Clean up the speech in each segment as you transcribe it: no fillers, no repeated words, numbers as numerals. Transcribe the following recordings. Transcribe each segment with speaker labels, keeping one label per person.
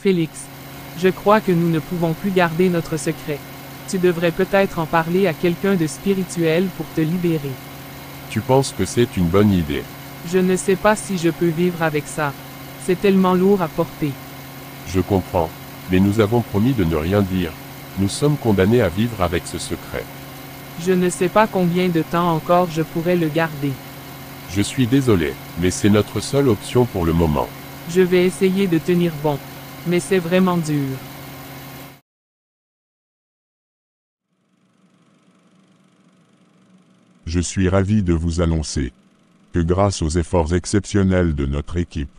Speaker 1: Félix, je crois que nous ne pouvons plus garder notre secret. Tu devrais peut-être en parler à quelqu'un de spirituel pour te libérer.
Speaker 2: Tu penses que c'est une bonne idée?
Speaker 1: Je ne sais pas si je peux vivre avec ça. C'est tellement lourd à porter.
Speaker 2: Je comprends. Mais nous avons promis de ne rien dire. Nous sommes condamnés à vivre avec ce secret.
Speaker 1: Je ne sais pas combien de temps encore je pourrais le garder.
Speaker 2: Je suis désolé, mais c'est notre seule option pour le moment.
Speaker 1: Je vais essayer de tenir bon. Mais c'est vraiment dur.
Speaker 3: Je suis ravi de vous annoncer que grâce aux efforts exceptionnels de notre équipe,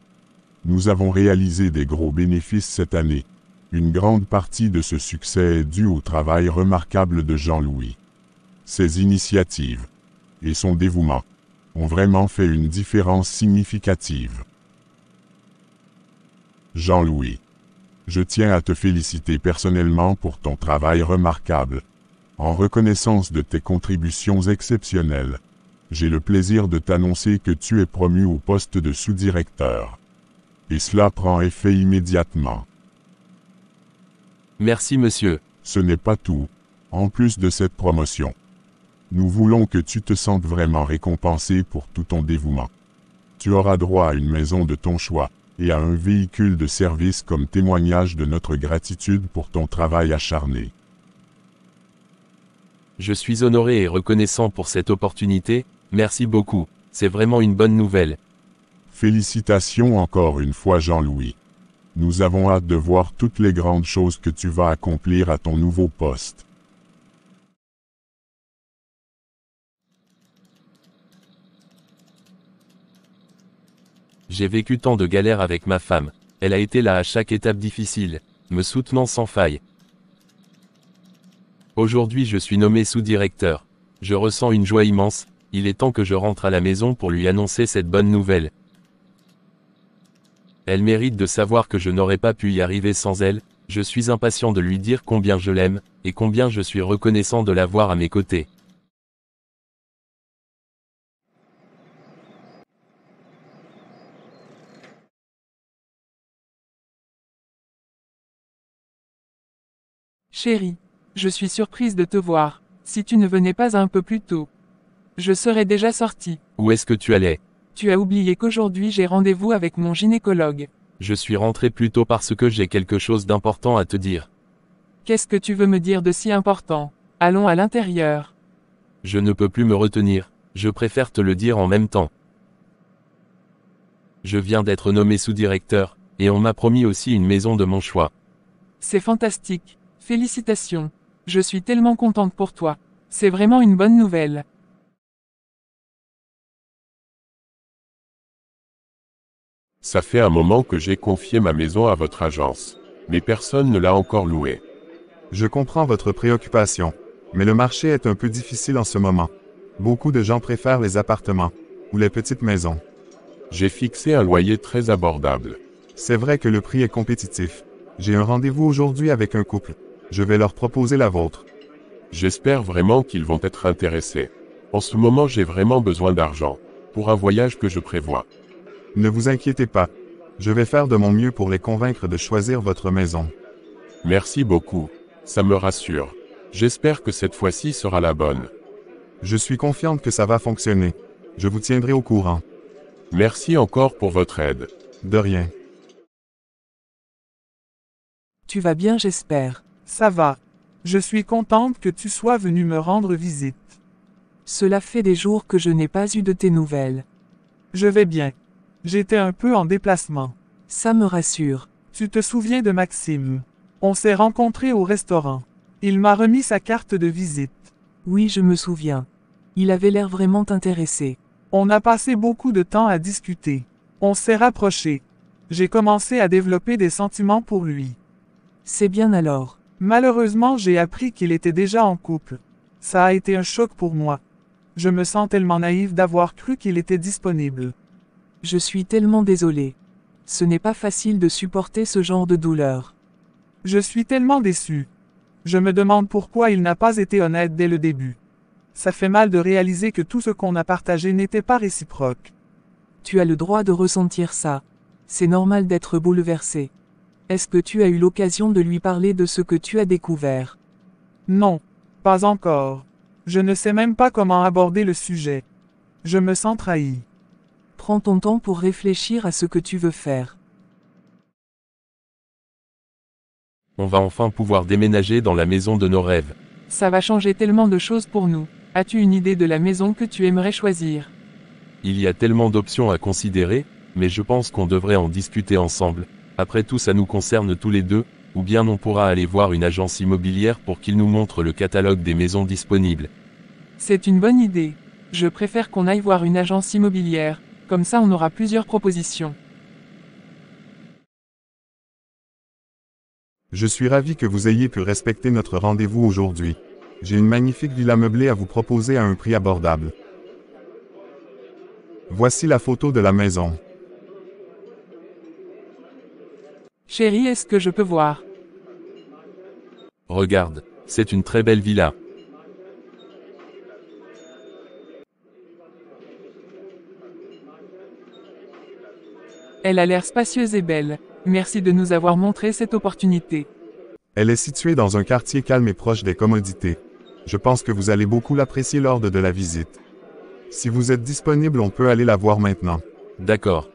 Speaker 3: nous avons réalisé des gros bénéfices cette année. Une grande partie de ce succès est due au travail remarquable de Jean-Louis. Ses initiatives et son dévouement ont vraiment fait une différence significative. Jean-Louis, je tiens à te féliciter personnellement pour ton travail remarquable. En reconnaissance de tes contributions exceptionnelles, j'ai le plaisir de t'annoncer que tu es promu au poste de sous-directeur. Et cela prend effet immédiatement.
Speaker 4: Merci monsieur.
Speaker 3: Ce n'est pas tout. En plus de cette promotion, nous voulons que tu te sentes vraiment récompensé pour tout ton dévouement. Tu auras droit à une maison de ton choix et à un véhicule de service comme témoignage de notre gratitude pour ton travail acharné.
Speaker 4: Je suis honoré et reconnaissant pour cette opportunité, merci beaucoup, c'est vraiment une bonne nouvelle.
Speaker 3: Félicitations encore une fois Jean-Louis. Nous avons hâte de voir toutes les grandes choses que tu vas accomplir à ton nouveau poste.
Speaker 4: J'ai vécu tant de galères avec ma femme, elle a été là à chaque étape difficile, me soutenant sans faille. Aujourd'hui je suis nommé sous-directeur. Je ressens une joie immense, il est temps que je rentre à la maison pour lui annoncer cette bonne nouvelle. Elle mérite de savoir que je n'aurais pas pu y arriver sans elle, je suis impatient de lui dire combien je l'aime, et combien je suis reconnaissant de l'avoir à mes côtés.
Speaker 1: Chérie, je suis surprise de te voir. Si tu ne venais pas un peu plus tôt, je serais déjà sortie.
Speaker 4: Où est-ce que tu allais?
Speaker 1: Tu as oublié qu'aujourd'hui j'ai rendez-vous avec mon gynécologue.
Speaker 4: Je suis rentré plus tôt parce que j'ai quelque chose d'important à te dire.
Speaker 1: Qu'est-ce que tu veux me dire de si important? Allons à l'intérieur.
Speaker 4: Je ne peux plus me retenir, je préfère te le dire en même temps. Je viens d'être nommé sous-directeur, et on m'a promis aussi une maison de mon choix.
Speaker 1: C'est fantastique. Félicitations. Je suis tellement contente pour toi. C'est vraiment une bonne nouvelle.
Speaker 2: Ça fait un moment que j'ai confié ma maison à votre agence. Mais personne ne l'a encore louée.
Speaker 5: Je comprends votre préoccupation, mais le marché est un peu difficile en ce moment. Beaucoup de gens préfèrent les appartements ou les petites maisons.
Speaker 2: J'ai fixé un loyer très abordable.
Speaker 5: C'est vrai que le prix est compétitif. J'ai un rendez-vous aujourd'hui avec un couple. Je vais leur proposer la vôtre.
Speaker 2: J'espère vraiment qu'ils vont être intéressés. En ce moment j'ai vraiment besoin d'argent, pour un voyage que je prévois.
Speaker 5: Ne vous inquiétez pas. Je vais faire de mon mieux pour les convaincre de choisir votre maison.
Speaker 2: Merci beaucoup. Ça me rassure. J'espère que cette fois-ci sera la bonne.
Speaker 5: Je suis confiante que ça va fonctionner. Je vous tiendrai au courant.
Speaker 2: Merci encore pour votre aide.
Speaker 5: De rien.
Speaker 1: Tu vas bien, j'espère.
Speaker 6: Ça va. Je suis contente que tu sois venu me rendre visite.
Speaker 1: Cela fait des jours que je n'ai pas eu de tes nouvelles.
Speaker 6: Je vais bien. J'étais un peu en déplacement.
Speaker 1: Ça me rassure.
Speaker 6: Tu te souviens de Maxime? On s'est rencontrés au restaurant. Il m'a remis sa carte de visite.
Speaker 1: Oui, je me souviens. Il avait l'air vraiment intéressé.
Speaker 6: On a passé beaucoup de temps à discuter. On s'est rapprochés. J'ai commencé à développer des sentiments pour lui.
Speaker 1: C'est bien alors.
Speaker 6: Malheureusement, j'ai appris qu'il était déjà en couple. Ça a été un choc pour moi. Je me sens tellement naïve d'avoir cru qu'il était disponible.
Speaker 1: Je suis tellement désolée. Ce n'est pas facile de supporter ce genre de douleur.
Speaker 6: Je suis tellement déçue. Je me demande pourquoi il n'a pas été honnête dès le début. Ça fait mal de réaliser que tout ce qu'on a partagé n'était pas réciproque.
Speaker 1: Tu as le droit de ressentir ça. C'est normal d'être bouleversé. Est-ce que tu as eu l'occasion de lui parler de ce que tu as découvert?
Speaker 6: Non, pas encore. Je ne sais même pas comment aborder le sujet. Je me sens trahi.
Speaker 1: Prends ton temps pour réfléchir à ce que tu veux faire.
Speaker 4: On va enfin pouvoir déménager dans la maison de nos rêves.
Speaker 1: Ça va changer tellement de choses pour nous. As-tu une idée de la maison que tu aimerais choisir?
Speaker 4: Il y a tellement d'options à considérer, mais je pense qu'on devrait en discuter ensemble. Après tout, ça nous concerne tous les deux, ou bien on pourra aller voir une agence immobilière pour qu'il nous montre le catalogue des maisons disponibles.
Speaker 1: C'est une bonne idée. Je préfère qu'on aille voir une agence immobilière, comme ça on aura plusieurs propositions.
Speaker 5: Je suis ravi que vous ayez pu respecter notre rendez-vous aujourd'hui. J'ai une magnifique villa meublée à vous proposer à un prix abordable. Voici la photo de la maison.
Speaker 1: Chérie, est-ce que je peux voir?
Speaker 4: Regarde, c'est une très belle villa.
Speaker 1: Elle a l'air spacieuse et belle. Merci de nous avoir montré cette opportunité.
Speaker 5: Elle est située dans un quartier calme et proche des commodités. Je pense que vous allez beaucoup l'apprécier lors de la visite. Si vous êtes disponible, on peut aller la voir maintenant.
Speaker 4: D'accord.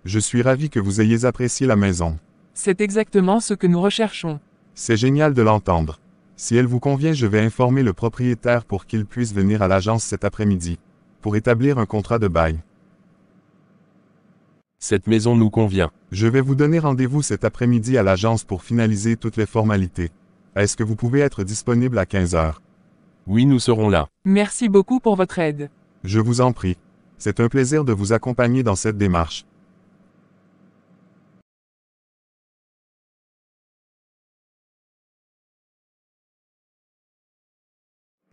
Speaker 5: Je suis ravi que vous ayez apprécié la maison.
Speaker 1: C'est exactement ce que nous recherchons.
Speaker 5: C'est génial de l'entendre. Si elle vous convient, je vais informer le propriétaire pour qu'il puisse venir à l'agence cet après-midi, pour établir un contrat de bail.
Speaker 4: Cette maison nous convient.
Speaker 5: Je vais vous donner rendez-vous cet après-midi à l'agence pour finaliser toutes les formalités. Est-ce que vous pouvez être disponible à 15 heures?
Speaker 4: Oui, nous serons là.
Speaker 1: Merci beaucoup pour votre aide.
Speaker 5: Je vous en prie. C'est un plaisir de vous accompagner dans cette démarche.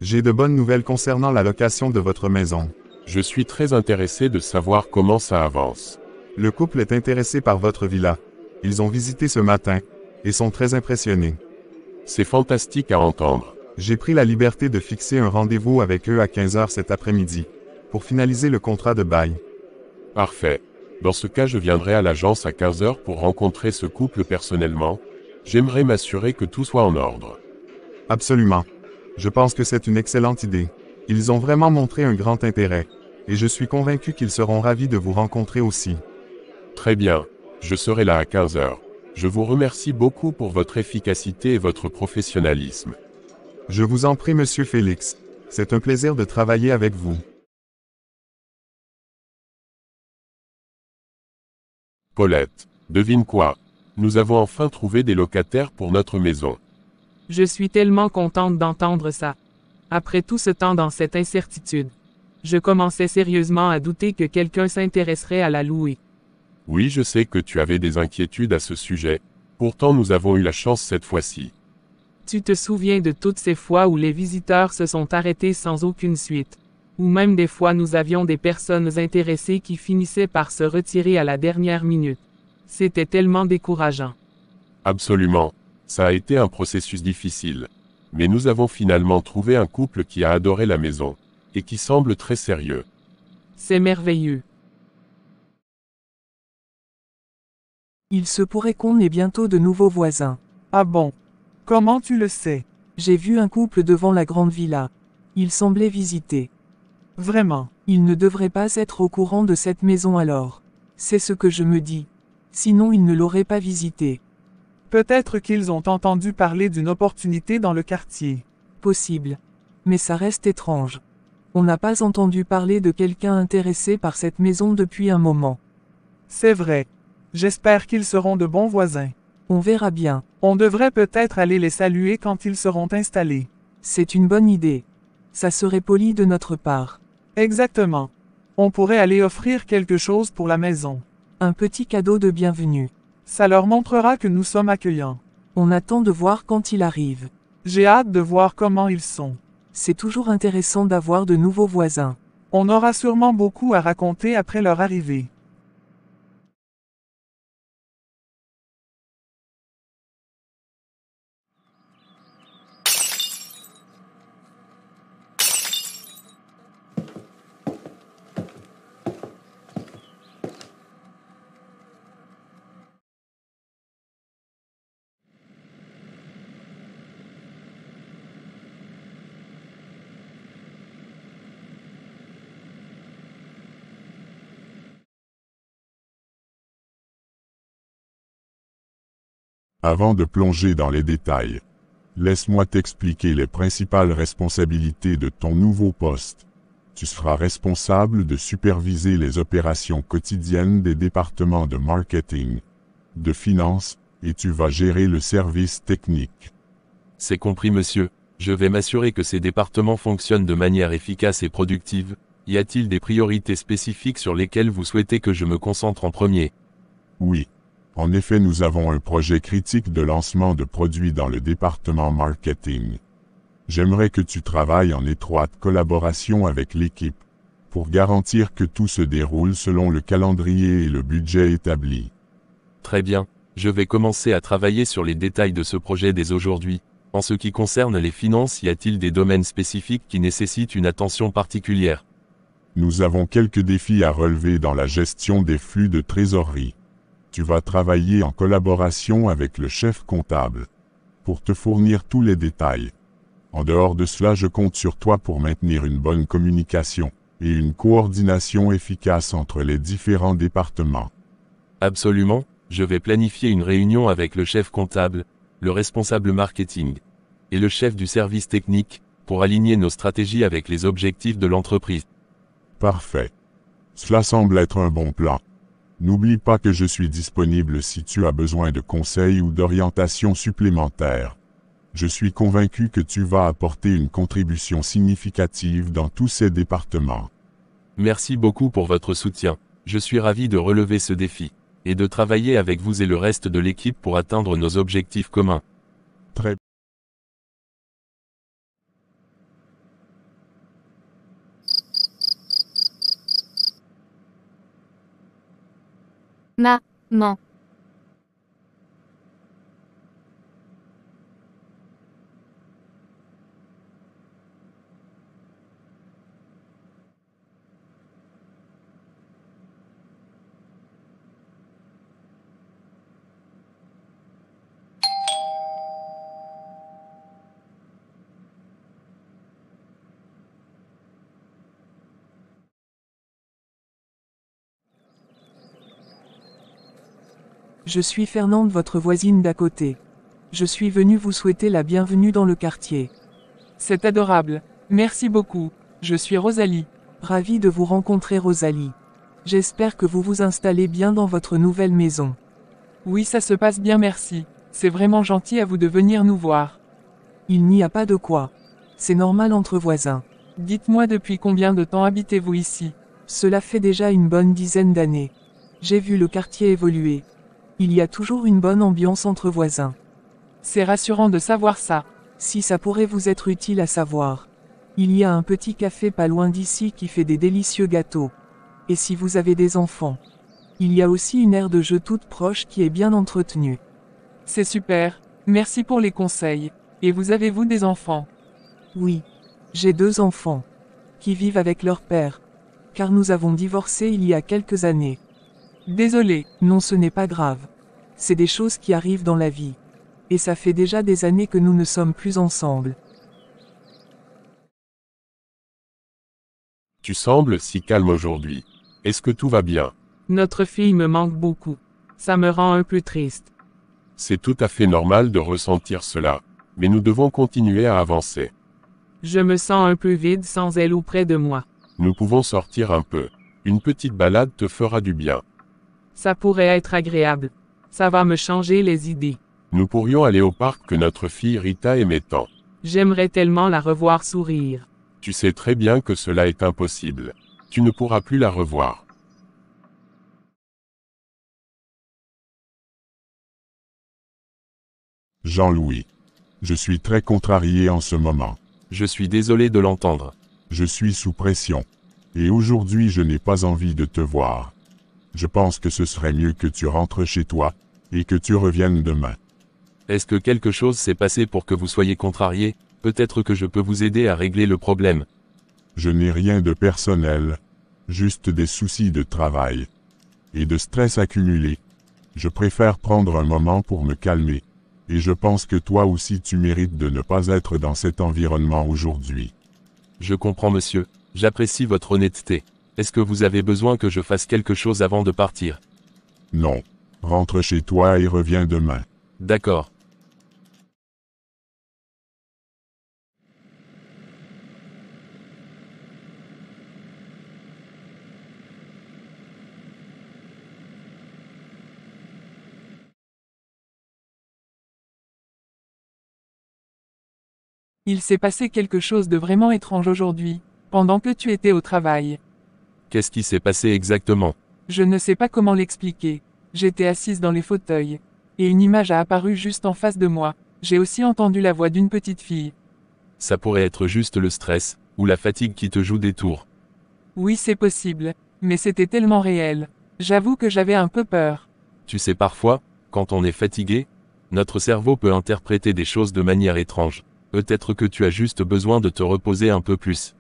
Speaker 5: J'ai de bonnes nouvelles concernant la location de votre maison.
Speaker 2: Je suis très intéressé de savoir comment ça avance.
Speaker 5: Le couple est intéressé par votre villa. Ils ont visité ce matin et sont très impressionnés.
Speaker 2: C'est fantastique à entendre.
Speaker 5: J'ai pris la liberté de fixer un rendez-vous avec eux à 15 heures cet après-midi pour finaliser le contrat de bail.
Speaker 2: Parfait. Dans ce cas, je viendrai à l'agence à 15 heures pour rencontrer ce couple personnellement. J'aimerais m'assurer que tout soit en ordre.
Speaker 5: Absolument. Je pense que c'est une excellente idée. Ils ont vraiment montré un grand intérêt. Et je suis convaincu qu'ils seront ravis de vous rencontrer aussi.
Speaker 2: Très bien. Je serai là à 15 heures. Je vous remercie beaucoup pour votre efficacité et votre professionnalisme.
Speaker 5: Je vous en prie, Monsieur Félix. C'est un plaisir de travailler avec vous.
Speaker 2: Paulette, devine quoi? Nous avons enfin trouvé des locataires pour notre maison.
Speaker 1: Je suis tellement contente d'entendre ça. Après tout ce temps dans cette incertitude, je commençais sérieusement à douter que quelqu'un s'intéresserait à la louer.
Speaker 2: Oui, je sais que tu avais des inquiétudes à ce sujet. Pourtant, nous avons eu la chance cette fois-ci.
Speaker 1: Tu te souviens de toutes ces fois où les visiteurs se sont arrêtés sans aucune suite, ou même des fois nous avions des personnes intéressées qui finissaient par se retirer à la dernière minute. C'était tellement décourageant.
Speaker 2: Absolument. Ça a été un processus difficile. Mais nous avons finalement trouvé un couple qui a adoré la maison, et qui semble très sérieux.
Speaker 1: C'est merveilleux. Il se pourrait qu'on ait bientôt de nouveaux voisins.
Speaker 6: Ah bon? Comment tu le sais?
Speaker 1: J'ai vu un couple devant la grande villa. Ils semblaient visiter.
Speaker 6: Vraiment?
Speaker 1: Ils ne devraient pas être au courant de cette maison alors. C'est ce que je me dis. Sinon ils ne l'auraient pas visitée.
Speaker 6: Peut-être qu'ils ont entendu parler d'une opportunité dans le quartier.
Speaker 1: Possible. Mais ça reste étrange. On n'a pas entendu parler de quelqu'un intéressé par cette maison depuis un moment.
Speaker 6: C'est vrai. J'espère qu'ils seront de bons voisins.
Speaker 1: On verra bien.
Speaker 6: On devrait peut-être aller les saluer quand ils seront installés.
Speaker 1: C'est une bonne idée. Ça serait poli de notre part.
Speaker 6: Exactement. On pourrait aller offrir quelque chose pour la maison.
Speaker 1: Un petit cadeau de bienvenue.
Speaker 6: Ça leur montrera que nous sommes accueillants.
Speaker 1: On attend de voir quand il arrive.
Speaker 6: J'ai hâte de voir comment ils sont.
Speaker 1: C'est toujours intéressant d'avoir de nouveaux voisins.
Speaker 6: On aura sûrement beaucoup à raconter après leur arrivée.
Speaker 3: Avant de plonger dans les détails, laisse-moi t'expliquer les principales responsabilités de ton nouveau poste. Tu seras responsable de superviser les opérations quotidiennes des départements de marketing, de finance, et tu vas gérer le service technique.
Speaker 4: C'est compris monsieur, je vais m'assurer que ces départements fonctionnent de manière efficace et productive. Y a-t-il des priorités spécifiques sur lesquelles vous souhaitez que je me concentre en premier?
Speaker 3: Oui. En effet, nous avons un projet critique de lancement de produits dans le département marketing. J'aimerais que tu travailles en étroite collaboration avec l'équipe, pour garantir que tout se déroule selon le calendrier et le budget établi.
Speaker 4: Très bien, je vais commencer à travailler sur les détails de ce projet dès aujourd'hui. En ce qui concerne les finances, y a-t-il des domaines spécifiques qui nécessitent une attention particulière?
Speaker 3: Nous avons quelques défis à relever dans la gestion des flux de trésorerie. Tu vas travailler en collaboration avec le chef comptable pour te fournir tous les détails. En dehors de cela, je compte sur toi pour maintenir une bonne communication et une coordination efficace entre les différents départements.
Speaker 4: Absolument, je vais planifier une réunion avec le chef comptable, le responsable marketing et le chef du service technique pour aligner nos stratégies avec les objectifs de l'entreprise.
Speaker 3: Parfait. Cela semble être un bon plan. N'oublie pas que je suis disponible si tu as besoin de conseils ou d'orientation supplémentaires. Je suis convaincu que tu vas apporter une contribution significative dans tous ces départements.
Speaker 4: Merci beaucoup pour votre soutien. Je suis ravi de relever ce défi et de travailler avec vous et le reste de l'équipe pour atteindre nos objectifs communs.
Speaker 3: Très
Speaker 7: Maman.
Speaker 1: Je suis Fernande, votre voisine d'à côté. Je suis venue vous souhaiter la bienvenue dans le quartier. C'est adorable. Merci beaucoup. Je suis Rosalie. Ravie de vous rencontrer, Rosalie. J'espère que vous vous installez bien dans votre nouvelle maison. Oui, ça se passe bien, merci. C'est vraiment gentil à vous de venir nous voir. Il n'y a pas de quoi. C'est normal entre voisins. Dites-moi, depuis combien de temps habitez-vous ici? Cela fait déjà une bonne dizaine d'années. J'ai vu le quartier évoluer. Il y a toujours une bonne ambiance entre voisins. C'est rassurant de savoir ça. Si ça pourrait vous être utile à savoir. Il y a un petit café pas loin d'ici qui fait des délicieux gâteaux. Et si vous avez des enfants, il y a aussi une aire de jeu toute proche qui est bien entretenue. C'est super. Merci pour les conseils. Et vous avez-vous des enfants? Oui. J'ai 2 enfants. Qui vivent avec leur père. Car nous avons divorcé il y a quelques années. Désolé, non, ce n'est pas grave. C'est des choses qui arrivent dans la vie. Et ça fait déjà des années que nous ne sommes plus ensemble.
Speaker 2: Tu sembles si calme aujourd'hui. Est-ce que tout va bien?
Speaker 1: Notre fille me manque beaucoup. Ça me rend un peu triste.
Speaker 2: C'est tout à fait normal de ressentir cela. Mais nous devons continuer à avancer.
Speaker 1: Je me sens un peu vide sans elle auprès de moi.
Speaker 2: Nous pouvons sortir un peu. Une petite balade te fera du bien.
Speaker 1: Ça pourrait être agréable. Ça va me changer les idées.
Speaker 2: Nous pourrions aller au parc que notre fille Rita aimait tant.
Speaker 1: J'aimerais tellement la revoir sourire.
Speaker 2: Tu sais très bien que cela est impossible. Tu ne pourras plus la revoir.
Speaker 3: Jean-Louis. Je suis très contrarié en ce moment.
Speaker 4: Je suis désolé de l'entendre.
Speaker 3: Je suis sous pression. Et aujourd'hui je n'ai pas envie de te voir. Je pense que ce serait mieux que tu rentres chez toi, et que tu reviennes demain.
Speaker 4: Est-ce que quelque chose s'est passé pour que vous soyez contrarié? Peut-être que je peux vous aider à régler le problème.
Speaker 3: Je n'ai rien de personnel, juste des soucis de travail. Et de stress accumulé. Je préfère prendre un moment pour me calmer. Et je pense que toi aussi tu mérites de ne pas être dans cet environnement aujourd'hui.
Speaker 4: Je comprends monsieur, j'apprécie votre honnêteté. Est-ce que vous avez besoin que je fasse quelque chose avant de partir?
Speaker 3: Non. Rentre chez toi et reviens demain.
Speaker 4: D'accord.
Speaker 1: Il s'est passé quelque chose de vraiment étrange aujourd'hui, pendant que tu étais au travail.
Speaker 4: Qu'est-ce qui s'est passé exactement?
Speaker 1: Je ne sais pas comment l'expliquer. J'étais assise dans les fauteuils. Et une image a apparu juste en face de moi. J'ai aussi entendu la voix d'une petite fille.
Speaker 4: Ça pourrait être juste le stress, ou la fatigue qui te joue des tours.
Speaker 1: Oui, c'est possible. Mais c'était tellement réel. J'avoue que j'avais un peu peur.
Speaker 4: Tu sais parfois, quand on est fatigué, notre cerveau peut interpréter des choses de manière étrange. Peut-être que tu as juste besoin de te reposer un peu plus.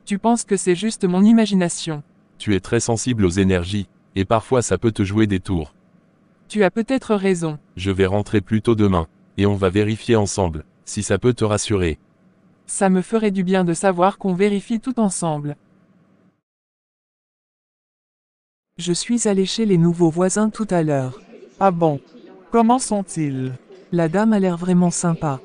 Speaker 1: Tu penses que c'est juste mon imagination.
Speaker 4: Tu es très sensible aux énergies, et parfois ça peut te jouer des tours.
Speaker 1: Tu as peut-être raison.
Speaker 4: Je vais rentrer plus tôt demain, et on va vérifier ensemble, si ça peut te rassurer.
Speaker 1: Ça me ferait du bien de savoir qu'on vérifie tout ensemble.
Speaker 7: Je suis allé chez les nouveaux voisins tout à l'heure.
Speaker 6: Ah bon? Comment sont-ils?
Speaker 7: La dame a l'air vraiment sympa.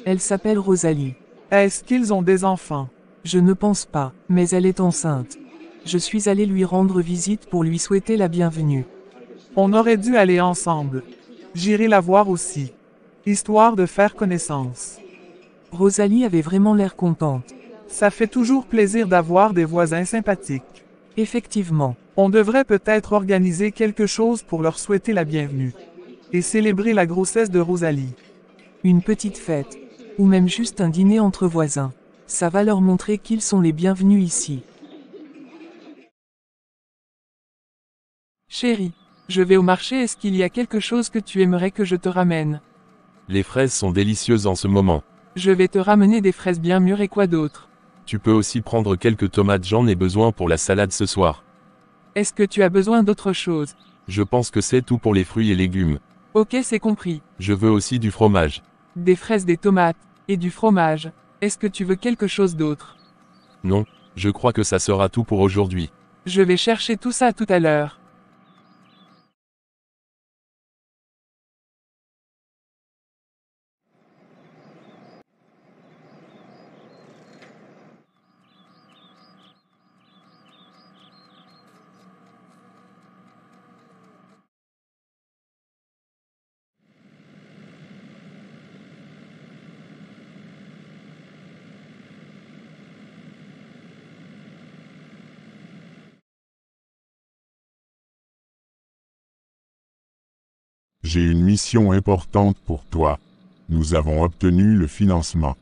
Speaker 7: Elle s'appelle Rosalie.
Speaker 6: Est-ce qu'ils ont des enfants?
Speaker 7: Je ne pense pas, mais elle est enceinte. Je suis allé lui rendre visite pour lui souhaiter la bienvenue.
Speaker 6: On aurait dû aller ensemble. J'irai la voir aussi. Histoire de faire connaissance.
Speaker 7: Rosalie avait vraiment l'air contente.
Speaker 6: Ça fait toujours plaisir d'avoir des voisins sympathiques.
Speaker 7: Effectivement.
Speaker 6: On devrait peut-être organiser quelque chose pour leur souhaiter la bienvenue. Et célébrer la grossesse de Rosalie.
Speaker 7: Une petite fête. Ou même juste un dîner entre voisins. Ça va leur montrer qu'ils sont les bienvenus ici.
Speaker 1: Chérie, je vais au marché. Est-ce qu'il y a quelque chose que tu aimerais que je te ramène?
Speaker 4: Les fraises sont délicieuses en ce moment.
Speaker 1: Je vais te ramener des fraises bien mûres et quoi d'autre?
Speaker 4: Tu peux aussi prendre quelques tomates, j'en ai besoin pour la salade ce soir.
Speaker 1: Est-ce que tu as besoin d'autre chose?
Speaker 4: Je pense que c'est tout pour les fruits et légumes.
Speaker 1: Ok, c'est compris.
Speaker 4: Je veux aussi du fromage.
Speaker 1: Des fraises, des tomates, et du fromage. Est-ce que tu veux quelque chose d'autre?
Speaker 4: Non, je crois que ça sera tout pour aujourd'hui.
Speaker 1: Je vais chercher tout ça tout à l'heure.
Speaker 3: J'ai une mission importante pour toi. Nous avons obtenu le financement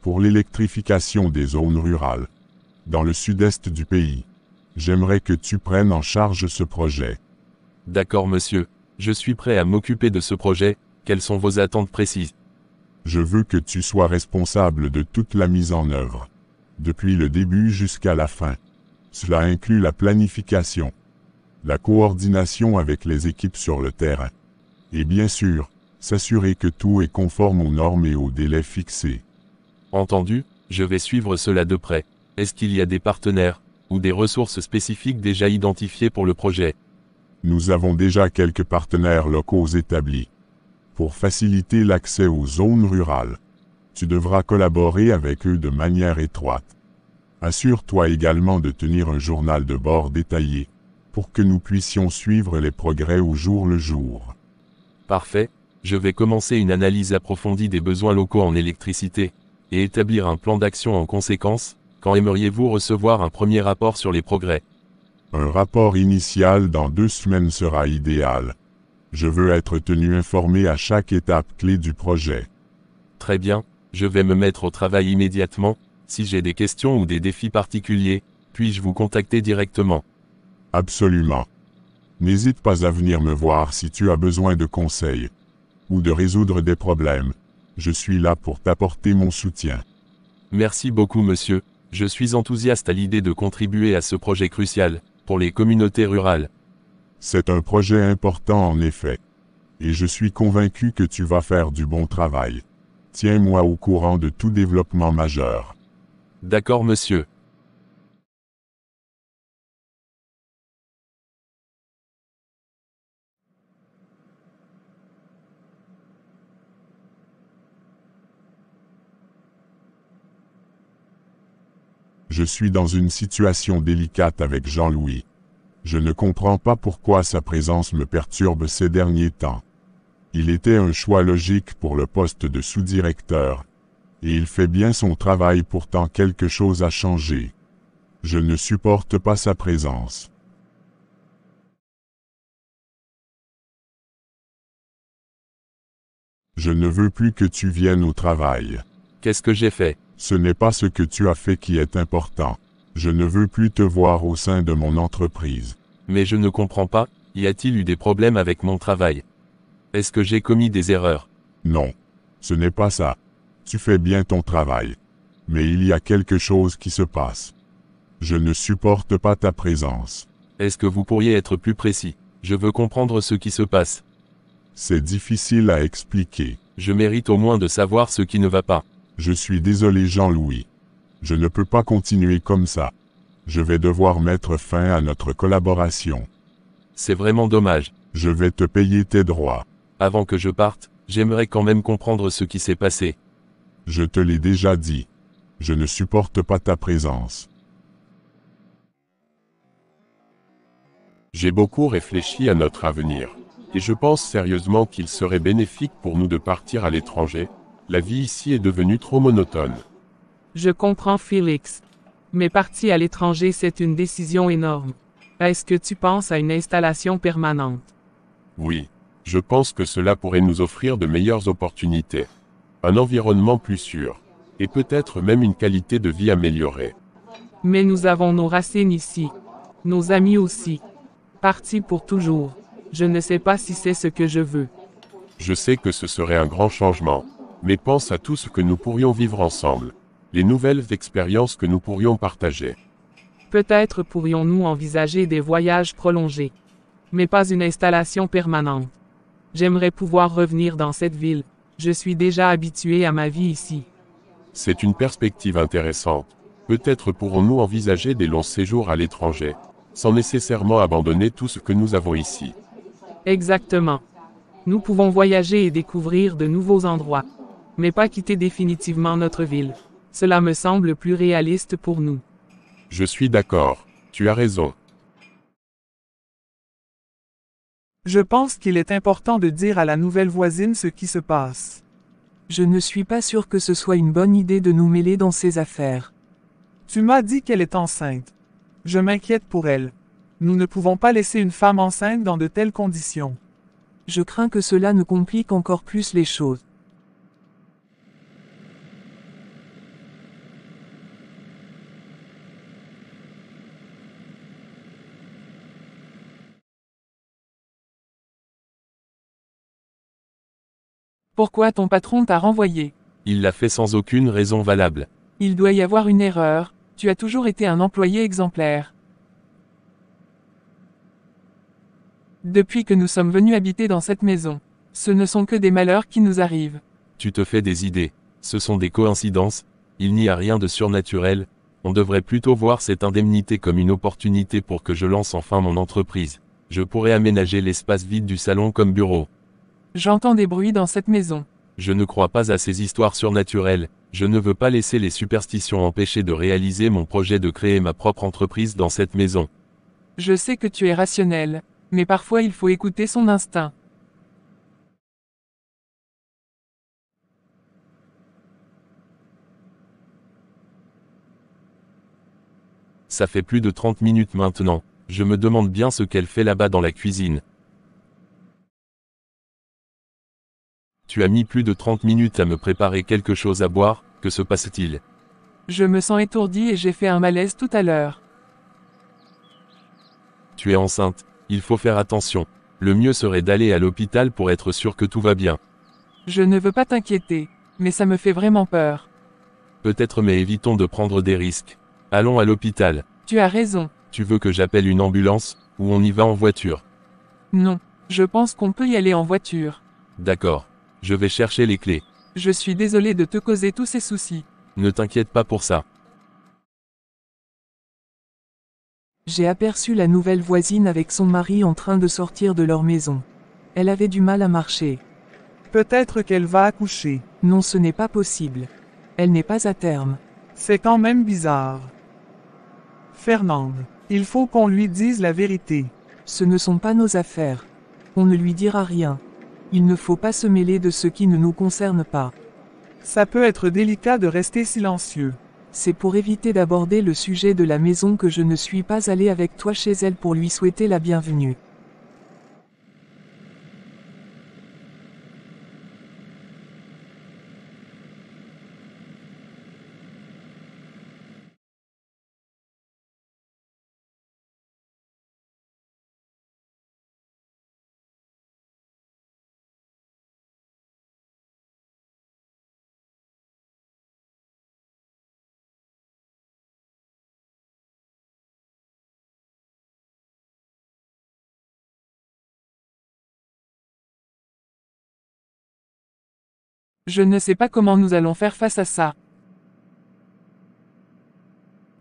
Speaker 3: pour l'électrification des zones rurales dans le sud-est du pays. J'aimerais que tu prennes en charge ce projet.
Speaker 4: D'accord monsieur, je suis prêt à m'occuper de ce projet. Quelles sont vos attentes précises?
Speaker 3: Je veux que tu sois responsable de toute la mise en œuvre, depuis le début jusqu'à la fin. Cela inclut la planification, la coordination avec les équipes sur le terrain, et bien sûr, s'assurer que tout est conforme aux normes et aux délais fixés.
Speaker 4: Entendu, je vais suivre cela de près. Est-ce qu'il y a des partenaires, ou des ressources spécifiques déjà identifiées pour le projet?
Speaker 3: Nous avons déjà quelques partenaires locaux établis. Pour faciliter l'accès aux zones rurales, tu devras collaborer avec eux de manière étroite. Assure-toi également de tenir un journal de bord détaillé, pour que nous puissions suivre les progrès au jour le jour.
Speaker 4: Parfait, je vais commencer une analyse approfondie des besoins locaux en électricité, et établir un plan d'action en conséquence. Quand aimeriez-vous recevoir un premier rapport sur les progrès?
Speaker 3: Un rapport initial dans 2 semaines sera idéal. Je veux être tenu informé à chaque étape clé du projet.
Speaker 4: Très bien, je vais me mettre au travail immédiatement. Si j'ai des questions ou des défis particuliers, puis-je vous contacter directement?
Speaker 3: Absolument. N'hésite pas à venir me voir si tu as besoin de conseils ou de résoudre des problèmes. Je suis là pour t'apporter mon soutien.
Speaker 4: Merci beaucoup monsieur, je suis enthousiaste à l'idée de contribuer à ce projet crucial, pour les communautés rurales.
Speaker 3: C'est un projet important en effet. Et je suis convaincu que tu vas faire du bon travail. Tiens-moi au courant de tout développement majeur.
Speaker 4: D'accord monsieur.
Speaker 3: Je suis dans une situation délicate avec Jean-Louis. Je ne comprends pas pourquoi sa présence me perturbe ces derniers temps. Il était un choix logique pour le poste de sous-directeur. Et il fait bien son travail, pourtant quelque chose a changé. Je ne supporte pas sa présence. Je ne veux plus que tu viennes au travail.
Speaker 4: Qu'est-ce que j'ai fait?
Speaker 3: Ce n'est pas ce que tu as fait qui est important. Je ne veux plus te voir au sein de mon entreprise.
Speaker 4: Mais je ne comprends pas, y a-t-il eu des problèmes avec mon travail? Est-ce que j'ai commis des erreurs?
Speaker 3: Non. Ce n'est pas ça. Tu fais bien ton travail. Mais il y a quelque chose qui se passe. Je ne supporte pas ta présence.
Speaker 4: Est-ce que vous pourriez être plus précis? Je veux comprendre ce qui se passe.
Speaker 3: C'est difficile à expliquer.
Speaker 4: Je mérite au moins de savoir ce qui ne va pas.
Speaker 3: Je suis désolé Jean-Louis. Je ne peux pas continuer comme ça. Je vais devoir mettre fin à notre collaboration.
Speaker 4: C'est vraiment dommage.
Speaker 3: Je vais te payer tes droits.
Speaker 4: Avant que je parte, j'aimerais quand même comprendre ce qui s'est passé.
Speaker 3: Je te l'ai déjà dit. Je ne supporte pas ta présence.
Speaker 2: J'ai beaucoup réfléchi à notre avenir. Et je pense sérieusement qu'il serait bénéfique pour nous de partir à l'étranger. La vie ici est devenue trop monotone.
Speaker 1: Je comprends Félix. Mais partir à l'étranger, c'est une décision énorme. Est-ce que tu penses à une installation permanente?
Speaker 2: Oui. Je pense que cela pourrait nous offrir de meilleures opportunités. Un environnement plus sûr. Et peut-être même une qualité de vie améliorée.
Speaker 1: Mais nous avons nos racines ici. Nos amis aussi. Partis pour toujours. Je ne sais pas si c'est ce que je veux.
Speaker 2: Je sais que ce serait un grand changement. Mais pense à tout ce que nous pourrions vivre ensemble. Les nouvelles expériences que nous pourrions partager.
Speaker 1: Peut-être pourrions-nous envisager des voyages prolongés. Mais pas une installation permanente. J'aimerais pouvoir revenir dans cette ville. Je suis déjà habitué à ma vie ici.
Speaker 2: C'est une perspective intéressante. Peut-être pourrons-nous envisager des longs séjours à l'étranger, sans nécessairement abandonner tout ce que nous avons ici.
Speaker 1: Exactement. Nous pouvons voyager et découvrir de nouveaux endroits. Mais pas quitter définitivement notre ville. Cela me semble plus réaliste pour nous.
Speaker 2: Je suis d'accord. Tu as raison.
Speaker 6: Je pense qu'il est important de dire à la nouvelle voisine ce qui se passe.
Speaker 7: Je ne suis pas sûr que ce soit une bonne idée de nous mêler dans ces affaires.
Speaker 6: Tu m'as dit qu'elle est enceinte. Je m'inquiète pour elle. Nous ne pouvons pas laisser une femme enceinte dans de telles conditions.
Speaker 7: Je crains que cela ne complique encore plus les choses.
Speaker 1: Pourquoi ton patron t'a renvoyé?
Speaker 4: Il l'a fait sans aucune raison valable.
Speaker 1: Il doit y avoir une erreur. Tu as toujours été un employé exemplaire. Depuis que nous sommes venus habiter dans cette maison, ce ne sont que des malheurs qui nous arrivent.
Speaker 4: Tu te fais des idées. Ce sont des coïncidences. Il n'y a rien de surnaturel. On devrait plutôt voir cette indemnité comme une opportunité pour que je lance enfin mon entreprise. Je pourrais aménager l'espace vide du salon comme bureau.
Speaker 1: J'entends des bruits dans cette maison.
Speaker 4: Je ne crois pas à ces histoires surnaturelles. Je ne veux pas laisser les superstitions empêcher de réaliser mon projet de créer ma propre entreprise dans cette maison.
Speaker 1: Je sais que tu es rationnel, mais parfois il faut écouter son instinct.
Speaker 4: Ça fait plus de 30 minutes maintenant. Je me demande bien ce qu'elle fait là-bas dans la cuisine. Tu as mis plus de 30 minutes à me préparer quelque chose à boire, que se passe-t-il?
Speaker 1: Je me sens étourdi et j'ai fait un malaise tout à l'heure.
Speaker 4: Tu es enceinte, il faut faire attention. Le mieux serait d'aller à l'hôpital pour être sûr que tout va bien.
Speaker 1: Je ne veux pas t'inquiéter, mais ça me fait vraiment peur.
Speaker 4: Peut-être, mais évitons de prendre des risques. Allons à l'hôpital.
Speaker 1: Tu as raison.
Speaker 4: Tu veux que j'appelle une ambulance, ou on y va en voiture?
Speaker 1: Non, je pense qu'on peut y aller en voiture.
Speaker 4: D'accord. Je vais chercher les clés.
Speaker 1: Je suis désolé de te causer tous ces soucis.
Speaker 4: Ne t'inquiète pas pour ça.
Speaker 7: J'ai aperçu la nouvelle voisine avec son mari en train de sortir de leur maison. Elle avait du mal à marcher.
Speaker 6: Peut-être qu'elle va accoucher.
Speaker 7: Non, ce n'est pas possible. Elle n'est pas à terme.
Speaker 6: C'est quand même bizarre. Fernande, il faut qu'on lui dise la vérité.
Speaker 7: Ce ne sont pas nos affaires. On ne lui dira rien. Il ne faut pas se mêler de ce qui ne nous concerne pas.
Speaker 6: Ça peut être délicat de rester silencieux.
Speaker 7: C'est pour éviter d'aborder le sujet de la maison que je ne suis pas allé avec toi chez elle pour lui souhaiter la bienvenue.
Speaker 1: Je ne sais pas comment nous allons faire face à ça.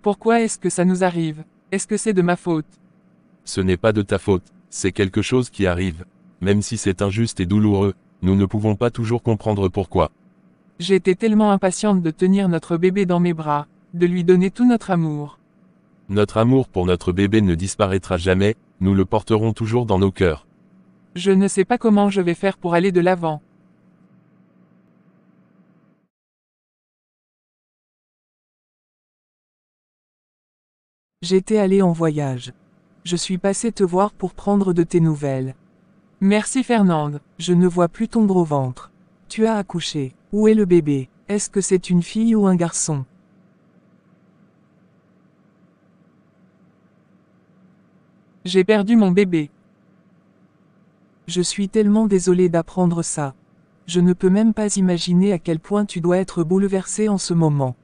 Speaker 1: Pourquoi est-ce que ça nous arrive? Est-ce que c'est de ma faute?
Speaker 4: Ce n'est pas de ta faute, c'est quelque chose qui arrive. Même si c'est injuste et douloureux, nous ne pouvons pas toujours comprendre pourquoi.
Speaker 1: J'étais tellement impatiente de tenir notre bébé dans mes bras, de lui donner tout notre amour.
Speaker 4: Notre amour pour notre bébé ne disparaîtra jamais, nous le porterons toujours dans nos cœurs.
Speaker 1: Je ne sais pas comment je vais faire pour aller de l'avant.
Speaker 7: J'étais allé en voyage. Je suis passé te voir pour prendre de tes nouvelles.
Speaker 1: Merci Fernande.
Speaker 7: Je ne vois plus ton gros ventre. Tu as accouché. Où est le bébé? Est-ce que c'est une fille ou un garçon?
Speaker 1: J'ai perdu mon bébé.
Speaker 7: Je suis tellement désolée d'apprendre ça. Je ne peux même pas imaginer à quel point tu dois être bouleversée en ce moment.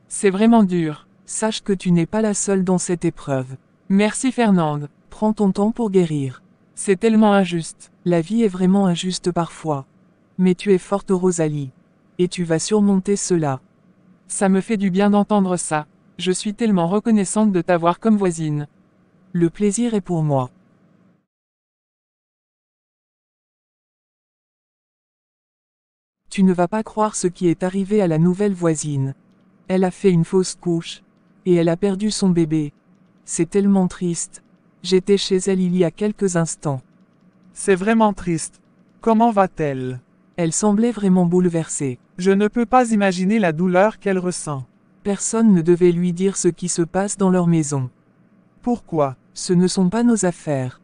Speaker 1: C'est vraiment dur.
Speaker 7: Sache que tu n'es pas la seule dans cette épreuve.
Speaker 1: Merci Fernande.
Speaker 7: Prends ton temps pour guérir.
Speaker 1: C'est tellement injuste.
Speaker 7: La vie est vraiment injuste parfois. Mais tu es forte Rosalie. Et tu vas surmonter cela.
Speaker 1: Ça me fait du bien d'entendre ça. Je suis tellement reconnaissante de t'avoir comme voisine.
Speaker 7: Le plaisir est pour moi. Tu ne vas pas croire ce qui est arrivé à la nouvelle voisine. Elle a fait une fausse couche. Et elle a perdu son bébé. C'est tellement triste. J'étais chez elle il y a quelques instants.
Speaker 6: C'est vraiment triste. Comment va-t-elle?
Speaker 7: Elle semblait vraiment bouleversée.
Speaker 6: Je ne peux pas imaginer la douleur qu'elle ressent.
Speaker 7: Personne ne devait lui dire ce qui se passe dans leur maison.
Speaker 6: Pourquoi?
Speaker 7: Ce ne sont pas nos affaires.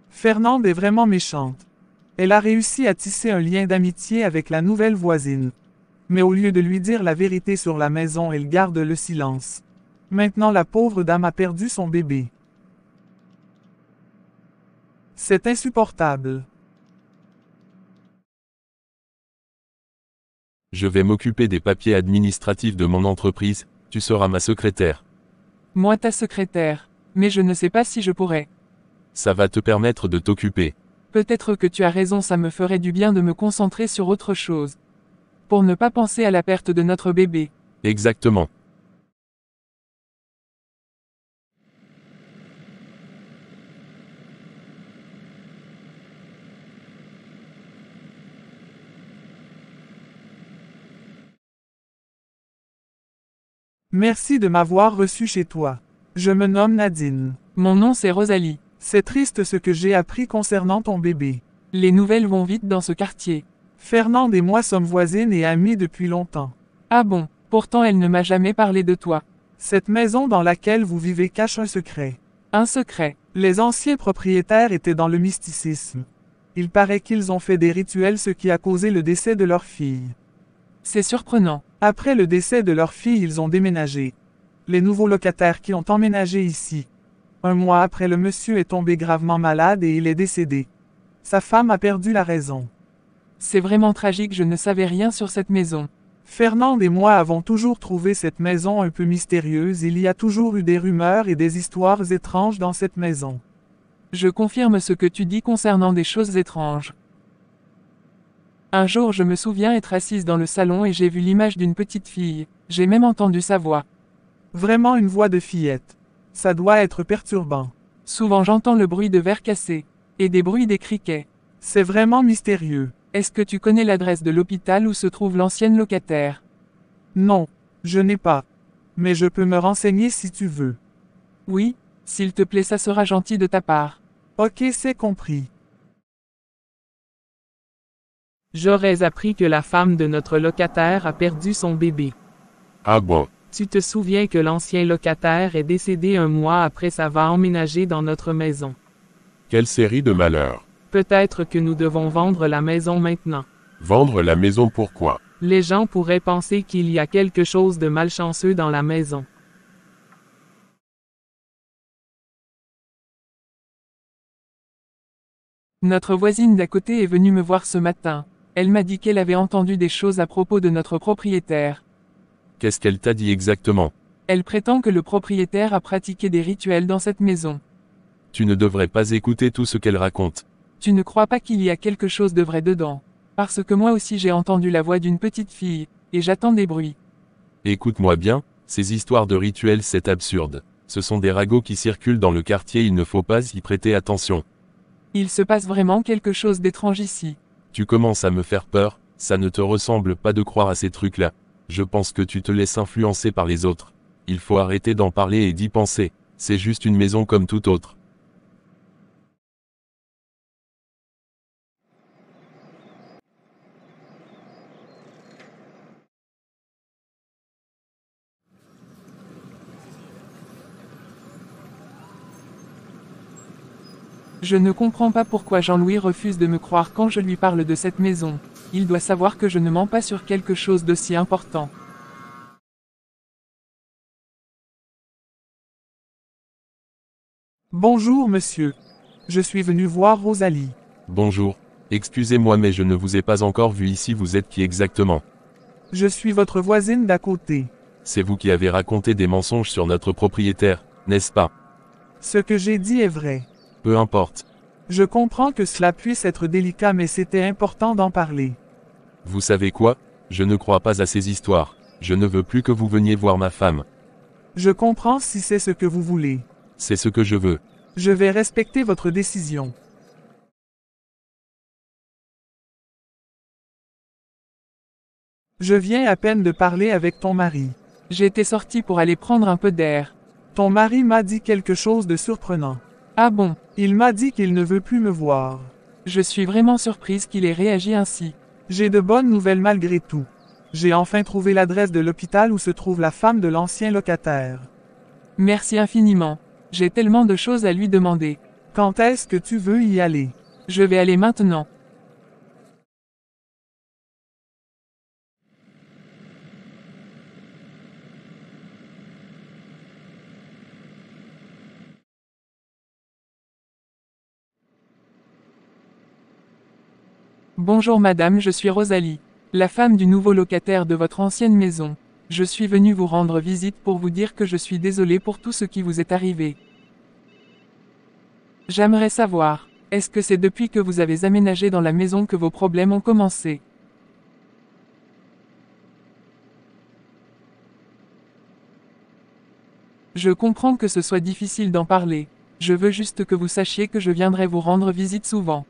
Speaker 6: Fernande est vraiment méchante. Elle a réussi à tisser un lien d'amitié avec la nouvelle voisine. Mais au lieu de lui dire la vérité sur la maison, elle garde le silence. Maintenant la pauvre dame a perdu son bébé. C'est insupportable.
Speaker 4: Je vais m'occuper des papiers administratifs de mon entreprise, tu seras ma secrétaire.
Speaker 1: Moi ta secrétaire. Mais je ne sais pas si je pourrais.
Speaker 4: Ça va te permettre de t'occuper.
Speaker 1: Peut-être que tu as raison, ça me ferait du bien de me concentrer sur autre chose. Pour ne pas penser à la perte de notre bébé.
Speaker 4: Exactement.
Speaker 6: Merci de m'avoir reçu chez toi. Je me nomme Nadine.
Speaker 1: Mon nom c'est Rosalie.
Speaker 6: C'est triste ce que j'ai appris concernant ton bébé.
Speaker 1: Les nouvelles vont vite dans ce quartier.
Speaker 6: Fernande et moi sommes voisines et amies depuis longtemps.
Speaker 1: Ah bon, pourtant elle ne m'a jamais parlé de toi.
Speaker 6: Cette maison dans laquelle vous vivez cache un secret.
Speaker 1: Un secret.
Speaker 6: Les anciens propriétaires étaient dans le mysticisme. Il paraît qu'ils ont fait des rituels, ce qui a causé le décès de leur fille.
Speaker 1: C'est surprenant.
Speaker 6: Après le décès de leur fille, ils ont déménagé. Les nouveaux locataires qui ont emménagé ici. Un mois après, le monsieur est tombé gravement malade et il est décédé. Sa femme a perdu la raison.
Speaker 1: C'est vraiment tragique, je ne savais rien sur cette maison.
Speaker 6: Fernande et moi avons toujours trouvé cette maison un peu mystérieuse, il y a toujours eu des rumeurs et des histoires étranges dans cette maison.
Speaker 1: Je confirme ce que tu dis concernant des choses étranges.
Speaker 7: Un jour je me souviens être assise dans le salon et j'ai vu l'image d'une petite fille. J'ai même entendu sa voix.
Speaker 6: Vraiment une voix de fillette. Ça doit être perturbant.
Speaker 7: Souvent j'entends le bruit de verre cassé. Et des bruits des criquets.
Speaker 6: C'est vraiment mystérieux.
Speaker 7: Est-ce que tu connais l'adresse de l'hôpital où se trouve l'ancienne locataire?
Speaker 6: Non, je n'ai pas. Mais je peux me renseigner si tu veux.
Speaker 7: Oui, s'il te plaît, ça sera gentil de ta part.
Speaker 6: Ok, c'est compris.
Speaker 1: J'aurais appris que la femme de notre locataire a perdu son bébé.
Speaker 2: Ah bon,
Speaker 1: Tu te souviens que l'ancien locataire est décédé un mois après avoir emménagé dans notre maison.
Speaker 2: quelle série de malheurs.
Speaker 1: Peut-être que nous devons vendre la maison maintenant.
Speaker 2: Vendre la maison pourquoi?
Speaker 1: Les gens pourraient penser qu'il y a quelque chose de malchanceux dans la maison.
Speaker 7: Notre voisine d'à côté est venue me voir ce matin. Elle m'a dit qu'elle avait entendu des choses à propos de notre propriétaire.
Speaker 4: Qu'est-ce qu'elle t'a dit exactement?
Speaker 7: Elle prétend que le propriétaire a pratiqué des rituels dans cette maison.
Speaker 4: Tu ne devrais pas écouter tout ce qu'elle raconte.
Speaker 7: Tu ne crois pas qu'il y a quelque chose de vrai dedans? Parce que moi aussi j'ai entendu la voix d'une petite fille, et j'attends des bruits.
Speaker 4: Écoute-moi bien, ces histoires de rituels c'est absurde. Ce sont des ragots qui circulent dans le quartier, il ne faut pas y prêter attention.
Speaker 7: Il se passe vraiment quelque chose d'étrange ici.
Speaker 4: Tu commences à me faire peur, ça ne te ressemble pas de croire à ces trucs-là. Je pense que tu te laisses influencer par les autres. Il faut arrêter d'en parler et d'y penser. C'est juste une maison comme toute autre.
Speaker 7: Je ne comprends pas pourquoi Jean-Louis refuse de me croire quand je lui parle de cette maison. Il doit savoir que je ne mens pas sur quelque chose d'aussi important.
Speaker 6: Bonjour monsieur. Je suis venu voir Rosalie.
Speaker 4: Bonjour. Excusez-moi mais je ne vous ai pas encore vu ici, vous êtes qui exactement?
Speaker 6: Je suis votre voisine d'à côté.
Speaker 4: C'est vous qui avez raconté des mensonges sur notre propriétaire, n'est-ce pas?
Speaker 6: Ce que j'ai dit est vrai.
Speaker 4: Peu importe.
Speaker 6: Je comprends que cela puisse être délicat mais c'était important d'en parler.
Speaker 4: Vous savez quoi? Je ne crois pas à ces histoires. Je ne veux plus que vous veniez voir ma femme.
Speaker 6: Je comprends si c'est ce que vous voulez.
Speaker 4: C'est ce que je veux.
Speaker 6: Je vais respecter votre décision. Je viens à peine de parler avec ton mari.
Speaker 7: J'étais sortie pour aller prendre un peu d'air.
Speaker 6: Ton mari m'a dit quelque chose de surprenant.
Speaker 7: Ah bon?
Speaker 6: Il m'a dit qu'il ne veut plus me voir.
Speaker 7: Je suis vraiment surprise qu'il ait réagi ainsi.
Speaker 6: J'ai de bonnes nouvelles malgré tout. J'ai enfin trouvé l'adresse de l'hôpital où se trouve la femme de l'ancien locataire.
Speaker 7: Merci infiniment. J'ai tellement de choses à lui demander.
Speaker 6: Quand est-ce que tu veux y aller?
Speaker 7: Je vais aller maintenant. Bonjour madame, je suis Rosalie, la femme du nouveau locataire de votre ancienne maison. Je suis venue vous rendre visite pour vous dire que je suis désolée pour tout ce qui vous est arrivé. J'aimerais savoir, est-ce que c'est depuis que vous avez aménagé dans la maison que vos problèmes ont commencé? Je comprends que ce soit difficile d'en parler. Je veux juste que vous sachiez que je viendrai vous rendre visite souvent.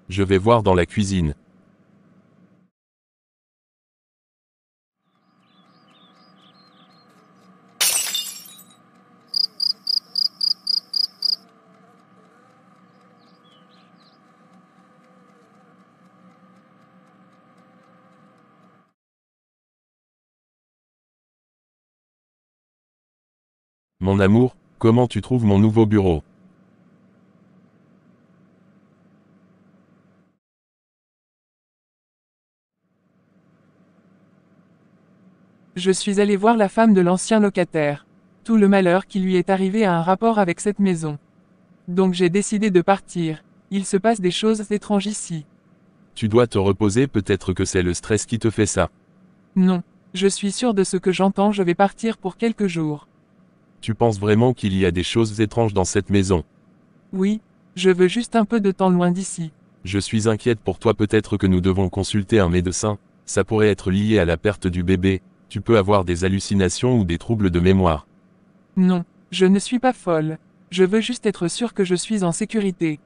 Speaker 4: Je vais voir dans la cuisine. Mon amour, comment tu trouves mon nouveau bureau?
Speaker 7: Je suis allé voir la femme de l'ancien locataire. Tout le malheur qui lui est arrivé a un rapport avec cette maison. Donc j'ai décidé de partir. Il se passe des choses étranges ici.
Speaker 4: Tu dois te reposer, peut-être que c'est le stress qui te fait ça.
Speaker 7: Non, je suis sûr de ce que j'entends, je vais partir pour quelques jours.
Speaker 4: Tu penses vraiment qu'il y a des choses étranges dans cette maison?
Speaker 7: Oui, je veux juste un peu de temps loin d'ici.
Speaker 4: Je suis inquiète pour toi, peut-être que nous devons consulter un médecin, ça pourrait être lié à la perte du bébé, tu peux avoir des hallucinations ou des troubles de mémoire.
Speaker 7: Non, je ne suis pas folle. Je veux juste être sûr que je suis en sécurité.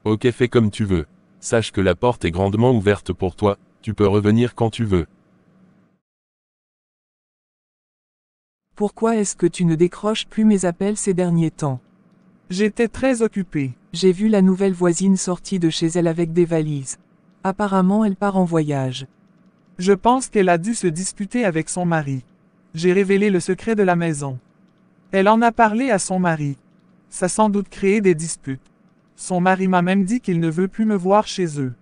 Speaker 4: Ok, fais comme tu veux. Sache que la porte est grandement ouverte pour toi, tu peux revenir quand tu veux.
Speaker 7: Pourquoi est-ce que tu ne décroches plus mes appels ces derniers temps?
Speaker 6: J'étais très occupé.
Speaker 7: J'ai vu la nouvelle voisine sortie de chez elle avec des valises. Apparemment elle part en voyage.
Speaker 6: Je pense qu'elle a dû se disputer avec son mari. J'ai révélé le secret de la maison. Elle en a parlé à son mari. Ça a sans doute créé des disputes. Son mari m'a même dit qu'il ne veut plus me voir chez eux.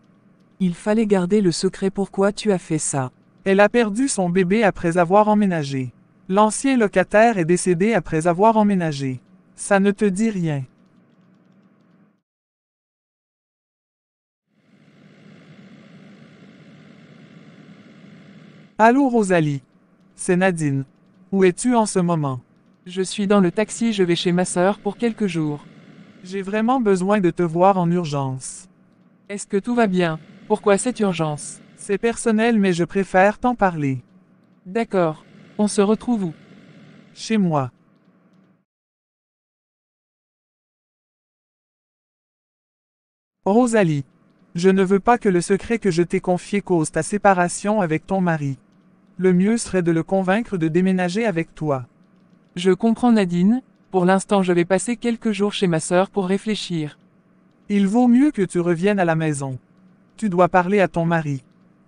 Speaker 7: Il fallait garder le secret, pourquoi tu as fait ça?
Speaker 6: Elle a perdu son bébé après avoir emménagé. L'ancien locataire est décédé après avoir emménagé. Ça ne te dit rien. Allô Rosalie. C'est Nadine. Où es-tu en ce moment?
Speaker 7: Je suis dans le taxi, je vais chez ma sœur pour quelques jours.
Speaker 6: J'ai vraiment besoin de te voir en urgence.
Speaker 7: Est-ce que tout va bien? Pourquoi cette urgence?
Speaker 6: C'est personnel mais je préfère t'en parler.
Speaker 7: D'accord. On se retrouve où?
Speaker 6: Chez moi. Rosalie. Je ne veux pas que le secret que je t'ai confié cause ta séparation avec ton mari. Le mieux serait de le convaincre de déménager avec toi.
Speaker 7: Je comprends Nadine, pour l'instant je vais passer quelques jours chez ma sœur pour réfléchir.
Speaker 6: Il vaut mieux que tu reviennes à la maison. Tu dois parler à ton mari.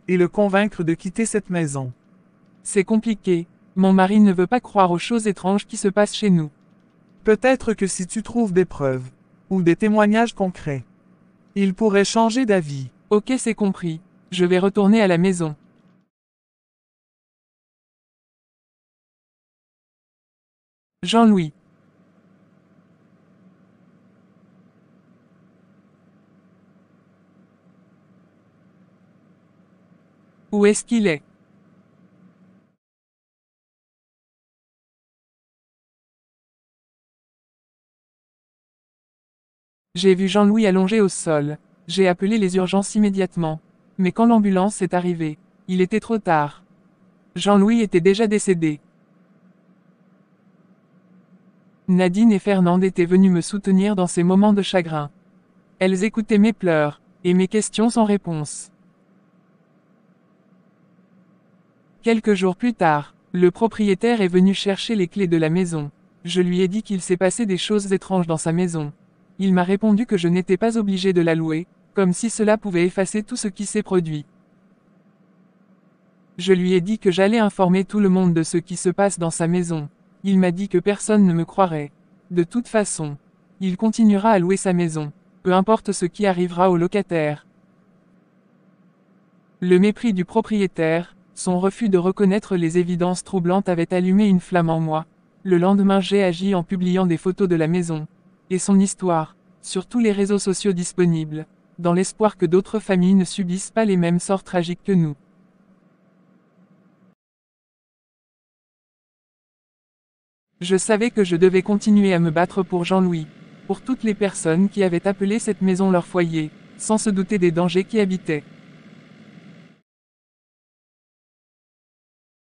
Speaker 6: Et le convaincre de quitter cette maison.
Speaker 7: C'est compliqué, mon mari ne veut pas croire aux choses étranges qui se passent chez nous.
Speaker 6: Peut-être que si tu trouves des preuves, ou des témoignages concrets, il pourrait changer d'avis.
Speaker 7: Ok, c'est compris, je vais retourner à la maison. Jean-Louis. Où est-ce qu'il est? J'ai vu Jean-Louis allongé au sol. J'ai appelé les urgences immédiatement. Mais quand l'ambulance est arrivée, il était trop tard. Jean-Louis était déjà décédé. Nadine et Fernande étaient venues me soutenir dans ces moments de chagrin. Elles écoutaient mes pleurs, et mes questions sans réponse. Quelques jours plus tard, le propriétaire est venu chercher les clés de la maison. Je lui ai dit qu'il s'est passé des choses étranges dans sa maison. Il m'a répondu que je n'étais pas obligé de la louer, comme si cela pouvait effacer tout ce qui s'est produit. Je lui ai dit que j'allais informer tout le monde de ce qui se passe dans sa maison. Il m'a dit que personne ne me croirait. De toute façon, il continuera à louer sa maison, peu importe ce qui arrivera au locataire. Le mépris du propriétaire, son refus de reconnaître les évidences troublantes avait allumé une flamme en moi. Le lendemain, j'ai agi en publiant des photos de la maison et son histoire sur tous les réseaux sociaux disponibles, dans l'espoir que d'autres familles ne subissent pas les mêmes sorts tragiques que nous. Je savais que je devais continuer à me battre pour Jean-Louis, pour toutes les personnes qui avaient appelé cette maison leur foyer, sans se douter des dangers qui habitaient.